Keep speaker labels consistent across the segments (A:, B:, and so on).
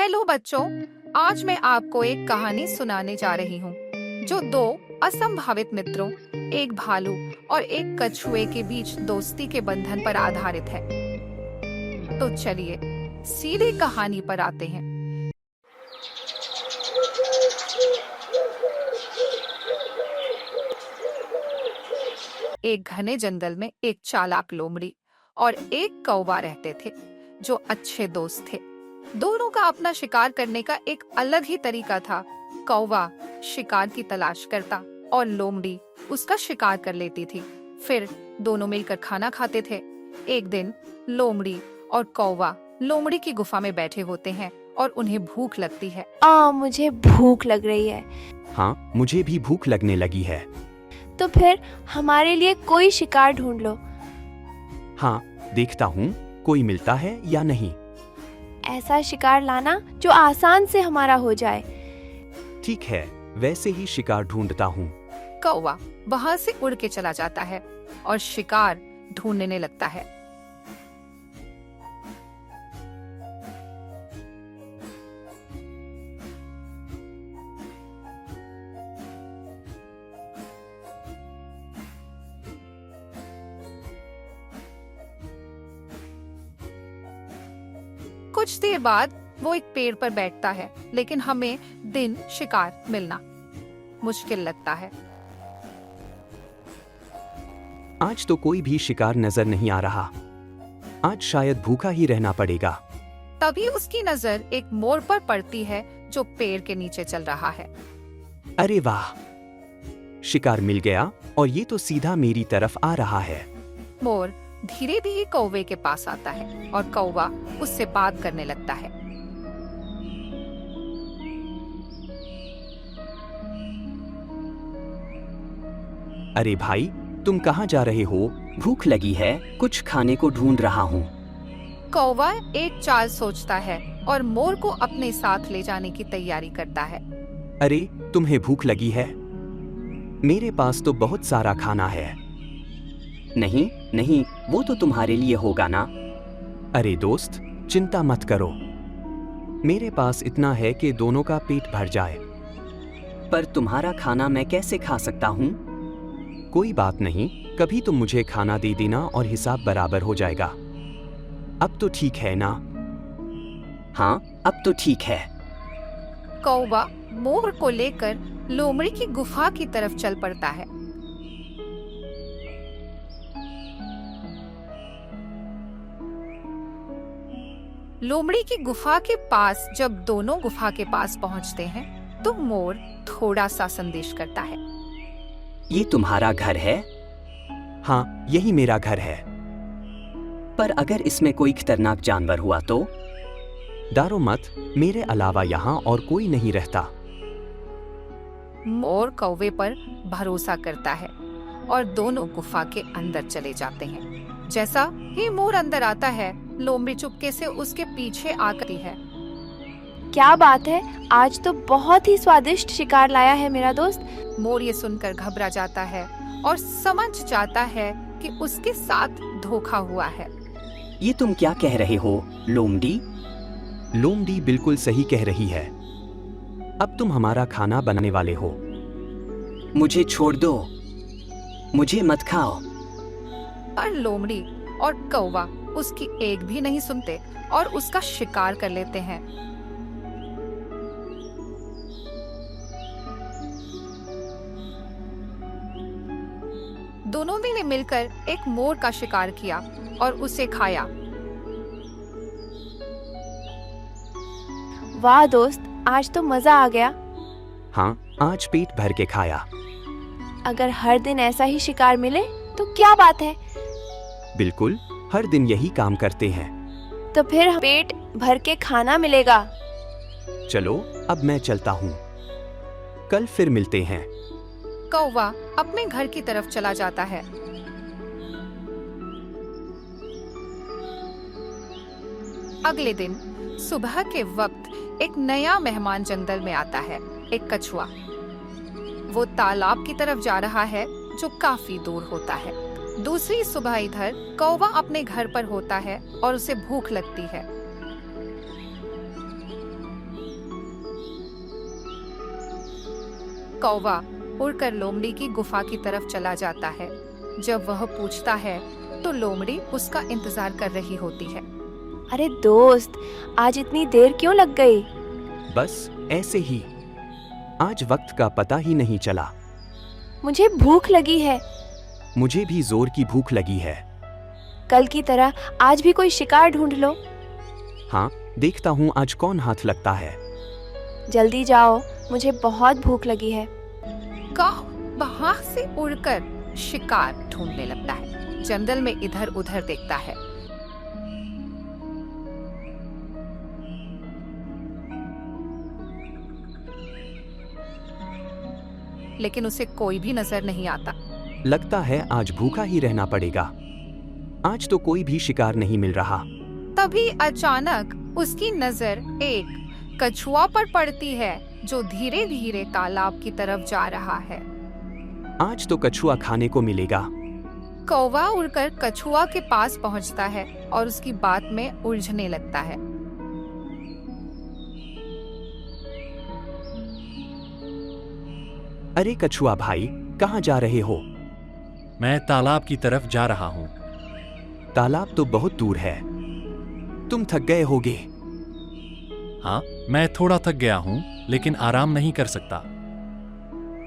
A: Hello बच्चों, आज मैं आपको एक कहानी सुनाने जा रही हूँ जो दो असंभावित मित्रों, एक भालू और एक कछुए के बीच दोस्ती के बंधन पर आधारित है। तो चलिए सीधे कहानी पर आते हैं। एक घने जंगल में एक चालाक लोमड़ी और एक कौवा रहते थे जो अच्छे दोस्त थे। दोनों का अपना शिकार करने का एक अलग ही तरीका था। कौवा शिकार की तलाश करता और लोमड़ी उसका शिकार कर लेती थी। फिर दोनों मिलकर खाना खाते थे। एक दिन लोमड़ी और कौवा लोमड़ी की गुफा में बैठे होते हैं और उन्हें भूख लगती है।
B: मुझे भूख लग रही है।
C: हाँ, मुझे भी भूख लगने लगी है।
B: तो फिर हमारे लिए कोई शिकार ढूंढ लो।
C: हाँ, देखता हूँ कोई मिलता है या नहीं।
B: ऐसा शिकार लाना जो आसान से हमारा हो जाए।
C: ठीक है, वैसे ही शिकार ढूंढता हूँ।
A: कौवा वहाँ से उड़ के चला जाता है और शिकार ढूंढने लगता है। कुछ देर बाद वो एक पेड़ पर बैठता है, लेकिन हमें दिन शिकार मिलना मुश्किल लगता है।
C: आज तो कोई भी शिकार नजर नहीं आ रहा। आज शायद भूखा ही रहना पड़ेगा।
A: तभी उसकी नजर एक मोर पर पड़ती है जो पेड़ के नीचे चल रहा है।
C: अरे वाह, शिकार मिल गया और ये तो सीधा मेरी तरफ आ रहा है।
A: मोर धीरे धीरे कौवे के पास आता है और कौवा उससे बात करने लगता है।
C: अरे भाई, तुम कहाँ जा रहे हो?
D: भूख लगी है, कुछ खाने को ढूंढ रहा हूँ।
A: कौवा एक चाल सोचता है और मोर को अपने साथ ले जाने की तैयारी करता है।
C: अरे, तुम्हें भूख लगी है? मेरे पास तो बहुत सारा खाना है।
D: नहीं नहीं, वो तो तुम्हारे लिए होगा ना।
C: अरे दोस्त, चिंता मत करो। मेरे पास इतना है कि दोनों का पेट भर जाए।
D: पर तुम्हारा खाना मैं कैसे खा सकता हूँ?
C: कोई बात नहीं, कभी तुम मुझे खाना दे देना और हिसाब बराबर हो जाएगा। अब तो ठीक है ना?
D: हाँ, अब तो ठीक है।
A: कौवा मोर को लेकर लोमड़ी की गुफा की तरफ चल पड़ता है। लोमड़ी की गुफा के पास जब दोनों गुफा के पास पहुंचते हैं तो मोर थोड़ा सा संदेश करता है।
D: ये तुम्हारा घर है?
C: हाँ, यही मेरा घर है।
D: पर अगर इसमें कोई खतरनाक जानवर हुआ तो?
C: डरो मत, मेरे अलावा यहाँ और कोई नहीं रहता।
A: मोर कौवे पर भरोसा करता है और दोनों गुफा के अंदर चले जाते हैं। जैसा ही मोर अंदर आता है, लोमड़ी चुपके से उसके पीछे आती है।
B: क्या बात है, आज तो बहुत ही स्वादिष्ट शिकार लाया है मेरा दोस्त।
A: मोर ये सुनकर घबरा जाता है और समझ जाता है कि उसके साथ धोखा हुआ है।
D: ये तुम क्या कह रहे हो, लोमड़ी?
C: लोमड़ी बिल्कुल सही कह रही है। अब तुम हमारा खाना बनाने वाले हो।
D: मुझे छोड़ दो, मुझे मत खाओ।
A: पर लोमड़ी और कौवा उसकी एक भी नहीं सुनते और उसका शिकार कर लेते हैं। दोनों ने मिलकर एक मोर का शिकार किया और उसे खाया।
B: वाह दोस्त, आज तो मजा आ गया।
C: हाँ, आज पेट भर के खाया।
B: अगर हर दिन ऐसा ही शिकार मिले तो क्या बात है।
C: बिल्कुल, हर दिन यही काम करते हैं।
B: तो फिर पेट भर के खाना मिलेगा।
C: चलो, अब मैं चलता हूँ। कल फिर मिलते हैं।
A: कौवा अपने घर की तरफ चला जाता है। अगले दिन सुबह के वक्त एक नया मेहमान जंगल में आता है, एक कछुआ। वो तालाब की तरफ जा रहा है जो काफी दूर होता है। दूसरी सुबह इधर कौवा अपने घर पर होता है और उसे भूख लगती है। कौवा उड़कर लोमड़ी की गुफा की तरफ चला जाता है। जब वह पूछता है तो लोमड़ी उसका इंतजार कर रही होती है।
B: अरे दोस्त, आज इतनी देर क्यों लग गई?
C: बस ऐसे ही, आज वक्त का पता ही नहीं चला।
B: मुझे भूख लगी है।
C: मुझे भी जोर की भूख लगी है।
B: कल की तरह आज भी कोई शिकार ढूंढ लो।
C: हाँ, देखता हूँ आज कौन हाथ लगता है।
B: जल्दी जाओ, मुझे बहुत भूख लगी है।
A: कौ वहां से उड़कर शिकार ढूंढने लगता है। जंगल में इधर उधर देखता है। लेकिन उसे कोई भी नजर नहीं आता।
C: लगता है आज भूखा ही रहना पड़ेगा। आज तो कोई भी शिकार नहीं मिल रहा।
A: तभी अचानक उसकी नजर एक कछुआ पर पड़ती है जो धीरे धीरे तालाब की तरफ जा रहा है।
C: आज तो कछुआ खाने को मिलेगा।
A: कौवा उड़कर कछुआ के पास पहुंचता है और उसकी बात में उलझने लगता है।
C: अरे कछुआ भाई, कहाँ जा रहे हो?
E: मैं तालाब की तरफ जा रहा हूँ।
C: तालाब तो बहुत दूर है। तुम थक गए होगे।
E: हाँ, मैं थोड़ा थक गया हूँ, लेकिन आराम नहीं कर सकता।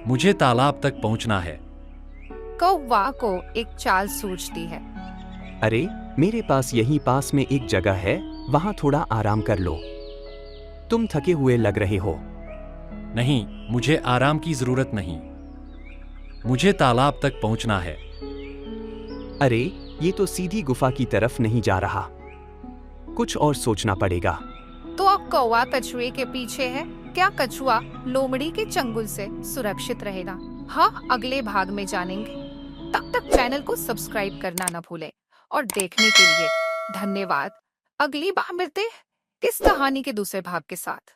E: मुझे तालाब तक पहुँचना है।
A: कौवा को एक चाल सूझती है।
C: अरे, मेरे पास यहीं पास में एक जगह है, वहां थोड़ा आराम कर लो। तुम थके हुए लग रहे हो।
E: नहीं, मुझे आराम की जरूरत नहीं। मुझे तालाब तक पहुँचना है।
C: अरे, ये तो सीधी गुफा की तरफ नहीं जा रहा। कुछ और सोचना पड़ेगा।
A: तो अब कौवा कछुए के पीछे है। क्या कछुआ लोमड़ी के चंगुल से सुरक्षित रहेगा? हाँ, अगले भाग में जानेंगे। तब तक चैनल को सब्सक्राइब करना न भूलें और देखने के लिए धन्यवाद। अगली बार मिलते हैं इस कहानी के दूसरे भाग के साथ।